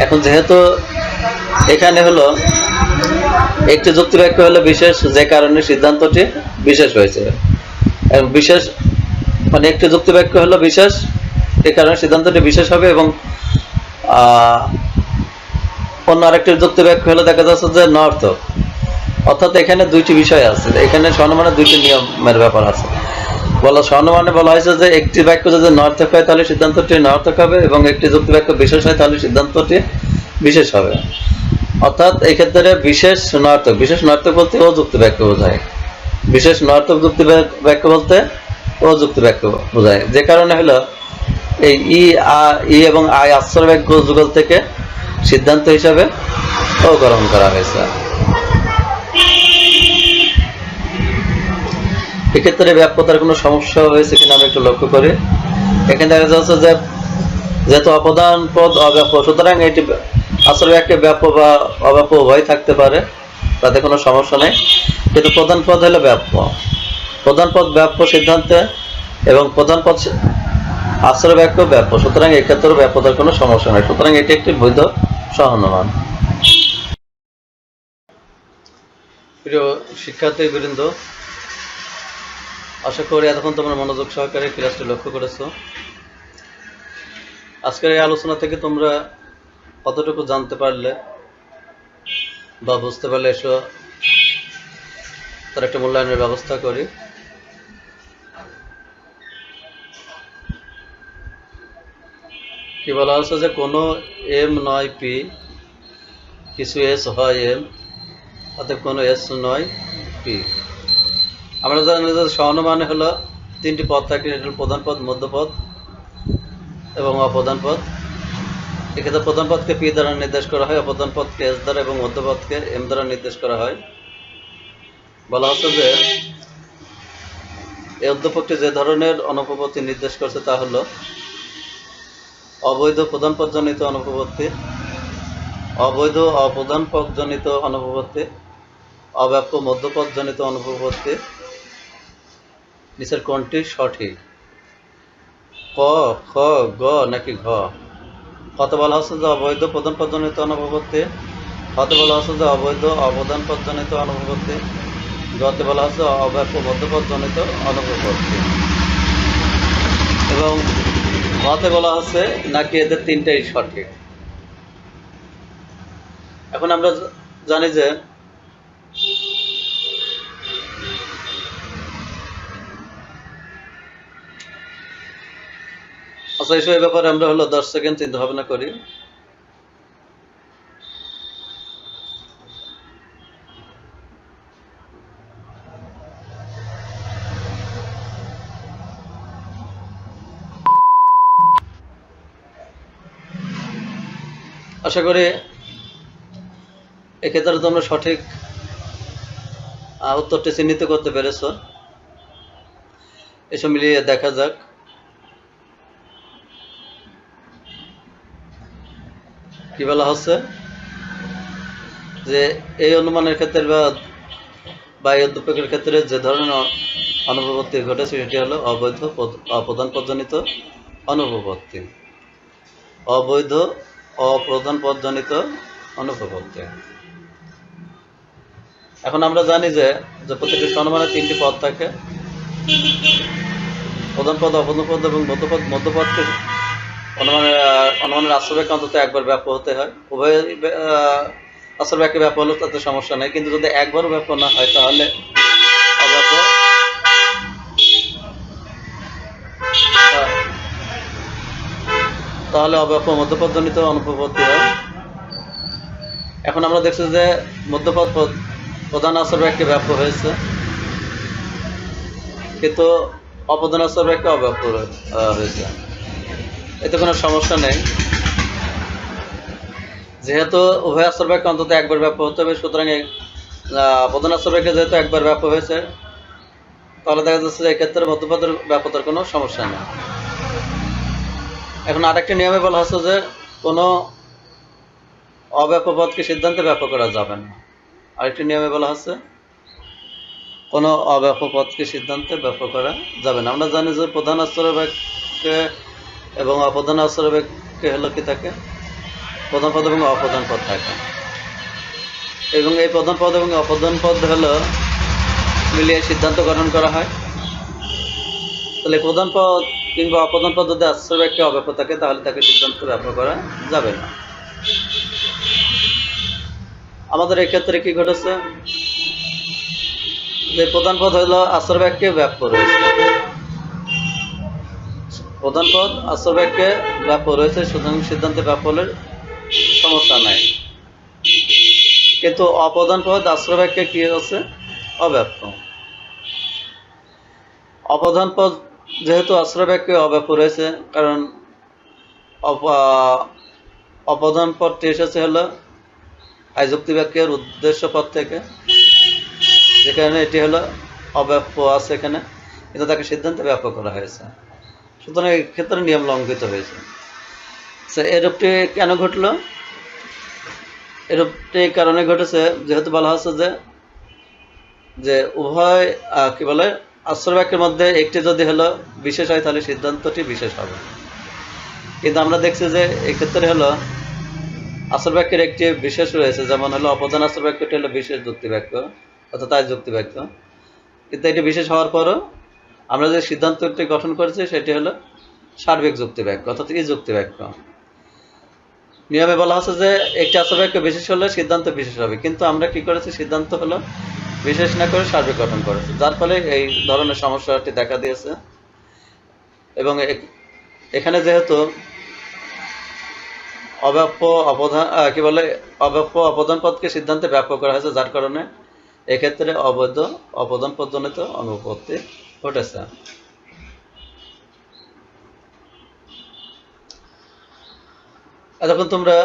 এখন যেহেতু এখানে হলো একটি যুক্তি বাক্য হলো বিশেষ, যে কারণে সিদ্ধান্তটি বিশেষ হয়েছে। এবং বিশেষ মানে একটি যুক্তি বাক্য হলো বিশেষ, এই কারণে সিদ্ধান্তটি বিশেষ হবে। এবং অন্য আরেকটি যুক্তি বাক্য হলো দেখা যাচ্ছে যে নর্থক, অর্থাৎ এখানে দুইটি বিষয় আছে। এখানে স্বর্ণমানের দুইটি নিয়মের ব্যাপার আছে। স্বর্ণমানে বলা হয়েছে যে একটি বাক্য যদি নর্থক হয় তাহলে সিদ্ধান্তটি নর্থক হবে, এবং একটি যুক্তি বাক্য বিশেষ হয় তাহলে সিদ্ধান্তটি বিশেষ হবে। অর্থাৎ এই ক্ষেত্রে বিশেষ নর্থক, বিশেষ নর্থক বলতে ও যুক্তি বাক্য বোঝায়, বিশেষ নর্থক যুক্তি বাক্য বলতে ও যুক্তি বাক্য বোঝায়। যে কারণে হলো এই ই এবং আই আশ্রয় বাক্য যুগল থেকে সিদ্ধান্ত হিসাবে ও গ্রহণ করা হয়েছে। এক্ষেত্রে ব্যাপ্যতার কোনো সমস্যা হয়েছে কিনা আমরা একটু লক্ষ্য করি। এখানে দেখা যাচ্ছে যে যেহেতু অপ্রধান পদ অব্যাপ্য, সুতরাং এটি আশ্রয় বাক্যে ব্যাপ্য বা অব্যাপ্য উভয় থাকতে পারে, তাতে কোনো সমস্যা নেই। কিন্তু প্রধান পদ হলো ব্যাপ্য, প্রধান পদ ব্যাপ্য সিদ্ধান্তে, এবং প্রধান পদ আশ্রয় বাক্য ব্যাপ্য, সুতরাং এক্ষেত্রে ব্যাপ্যতার কোনো সমস্যা নেই। সুতরাং এটি একটি বৈধ সহনমান। প্রিয় শিক্ষার্থীবৃন্দ, আশা করি এতক্ষণ তোমরা মনোযোগ সহকারে ক্লাসটি লক্ষ্য করেছো। আজকের এই আলোচনা থেকে তোমরা কতটুকু জানতে পারলে বা বুঝতে পারলে, এসো তার একটা মূল্যায়নের ব্যবস্থা করি। কি বলা হচ্ছে, যে কোনো এম নয় পি, কিছু এস হয় এম, অর্থাৎ কোনো এস নয় পি। আমরা জানি যে সহনমানে হলো তিনটি পদ থাকে, এটা হলো প্রধান পদ, মধ্যপদ এবং অপ্রধান পদ। এক্ষেত্রে প্রধান পদকে পি দ্বারা নির্দেশ করা হয়, অপ্রধান পদকে এস দ্বারা এবং মধ্যপদকে এম দ্বারা নির্দেশ করা হয়। বলা হচ্ছে যে এই অধ্যাপকটি যে ধরনের অনুপপত্তি নির্দেশ করছে তা হলো অবৈধ প্রধান পদজনিত অনুপপত্তি, অবৈধ অপ্রধান পদজনিত অনুপপত্তি, অব্যাপ্য মধ্যপদজনিত অনুপপত্তি নিচের কোনটি সঠিক? ক, খ, গ নাকি ঘ? কত বলা হচ্ছে যে অবৈধ প্রধান পদজনিত অনুপপত্তি, কত বলা হচ্ছে যে অবৈধ অবদান পদজনিত অনুপপত্তি, গতে বলা হচ্ছে অব্যাপ্য মধ্যপদজনিত অনুপপত্তি, এবং ঘতে বলা হচ্ছে নাকি এদের তিনটাই সঠিক। এখন আমরা জানি যে আচ্ছা এই ব্যাপারে আমরা 10 সেকেন্ড চিন্তা ভাবনা করি। আশা করি এক্ষেত্রে তোমরা সঠিক উত্তরটি চিহ্নিত করতে পেরেছ। এসব মিলিয়ে দেখা যাক। কি বলা হচ্ছে যে এই অনুমানের ক্ষেত্রে বা এই উদ্দীপকের ক্ষেত্রে যে ধরনের অনুপপত্তি ঘটেছে সেটি হলো অবৈধ অপ্রধান পদজনিত অনুপপত্তি। অবৈধ অপ্রধান পদজনিত অনুপপত্তি। এখন আমরা জানি যে প্রত্যেকটি অনুমানের 3টি পদ থাকে। প্রধান পদ, অপ্রধান পদ এবং মধ্যপদ। মধ্যপদকে অনুমানের আশ্রয় বাক্যে অন্তত একবার ব্যাপ্য হতে হয়। উভয় আশ্রয় বাক্যে ব্যাপ্য হলে তাতে সমস্যা নেই, কিন্তু যদি একবারও ব্যাপ্য না হয় তাহলে অব্যাপ্য মধ্যপদজনিত অনুপপত্তি হয়। এখন আমরা দেখছি যে মধ্যপদ প্রধান আশ্রয় বাক্যে ব্যাপ্য হয়েছে, কিন্তু অপ্রধান আশ্রয় বাক্যে অব্যাপ্য হয়েছে। এতে কোনো সমস্যা নেই, যেহেতু উভয় আশ্রয় বাক্যে অন্তত একবার ব্যাপ্য হতে হবে। সুতরাং প্রধান আশ্রয় বাক্যে যেহেতু একবার ব্যাপ্য হয়েছে, তাহলে দেখা যাচ্ছে যে এক্ষেত্রে মধ্যপদের ব্যাপ্যতার কোনো সমস্যা নেই। এখন আরেকটি নিয়মে বলা হচ্ছে যে কোনো অব্যাপ্য পদকে সিদ্ধান্তে ব্যাপ্য করা যাবে না। আরেকটি নিয়মে বলা হচ্ছে কোনো অব্যাপ্য পদকে সিদ্ধান্তে ব্যাপ্য করা যাবে না। আমরা জানি যে প্রধান আশ্রয় বাক্যে এবং অপ্রধান আশ্রয় বাক্যে হলো কি থাকে, প্রধান পদ এবং অপ্রধান পদ থাকে, এবং এই প্রধান পদ এবং অপ্রধান পদ হলো মিলিয়ে সিদ্ধান্ত গঠন করা হয়। তাহলে প্রধান পদ কিংবা অপ্রধান পদ যদি আশ্রয় বাক্যে অব্যাপ্য থাকে তাহলে তাকে সিদ্ধান্ত ব্যাপ্য করা যাবে না। আমাদের এক্ষেত্রে কি ঘটেছে যে প্রধান পদ হলো আশ্রয় বাক্যে ব্যাপ্য রয়েছে, প্রধান পদ আশ্রয় বাক্যে ব্যাপ্য রয়েছে, সুতরাং সিদ্ধান্তে ব্যাপ্য হলে সমস্যা নাই। কিন্তু অপ্রধান পদ আশ্রয় বাক্যে কি হচ্ছে, অব্যাপ্য। অপ্রধান পদ যেহেতু আশ্রয় বাক্যে অব্যাপ্য রয়েছে, কারণ অপ্রধান পদটি এসেছে হলো আইযুক্তি বাক্যের উদ্দেশ্য পদ থেকে, যেখানে এটি হলো অব্যাপ্য আছে এখানে, কিন্তু তাকে সিদ্ধান্তে ব্যাপ্য করা হয়েছে। সুতরাং এই ক্ষেত্রে নিয়ম লঙ্ঘিত হয়েছে। এরূপটি কেন ঘটলো? এরূপটি কারণে ঘটেছে যেহেতু বলা হচ্ছে যে উভয় কি বলে আশ্রয় বাক্যের মধ্যে একটি যদি হলো বিশেষ হয় তাহলে সিদ্ধান্তটি বিশেষ হবে। কিন্তু আমরা দেখছি যে এক্ষেত্রে হলো আশ্রয় বাক্যের একটি বিশেষ রয়েছে, যেমন হলো অপ্রধান আশ্রয় বাক্যটি হলো বিশেষ যুক্তি বাক্য অর্থাৎ তাই যুক্তি বাক্য, কিন্তু এটি বিশেষ হওয়ার পরও আমরা যে সিদ্ধান্তটি গঠন করেছি সেটি হলো সার্বিক যুক্তি বাক্য অর্থাৎ এই যুক্তি বাক্য। নিয়মে বলা হচ্ছে যে একটি আশ্রয় বাক্য বিশেষ হলে সিদ্ধান্ত বিশেষ হবে, কিন্তু আমরা কি করেছি, সিদ্ধান্ত হলো বিশেষ না করে সার্বিক গঠন করেছে, যার ফলে এই ধরনের সমস্যাটি দেখা দিয়েছে। এবং এখানে যেহেতু অব্যাপ্য অপ্রধান পদকে সিদ্ধান্তে ব্যাপ্য করা হয়েছে, যার কারণে এক্ষেত্রে অবৈধ অপ্রধান পদজনিত অনুপপত্তি ঘটেছে। এতক্ষণ তোমরা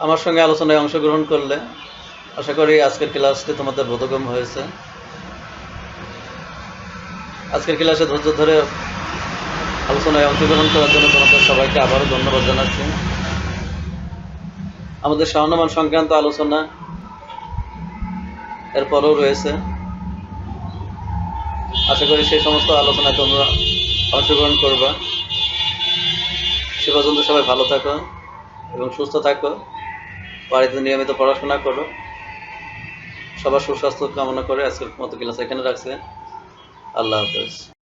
আমার সঙ্গে আলোচনায় অংশগ্রহণ করলে, আশা করি আজকের ক্লাসটি তোমাদের বোধগম্য হয়েছে। আজকের ক্লাসে ধৈর্য ধরে আলোচনায় অংশগ্রহণ করার জন্য তোমাদের সবাইকে আবারও ধন্যবাদ জানাচ্ছি। আমাদের সহানুমান সংক্রান্ত আলোচনা এরপরও রয়েছে। আশা করি সেই সমস্ত আলোচনায় তোমরা অংশগ্রহণ করবা। সে পর্যন্ত সবাই ভালো থাকো এবং সুস্থ থাকো, বাড়িতে নিয়মিত পড়াশোনা করো। সবার সুস্বাস্থ্য কামনা করে আজকের মতো ক্লাস এখানে রাখছে। আল্লাহ হাফেজ।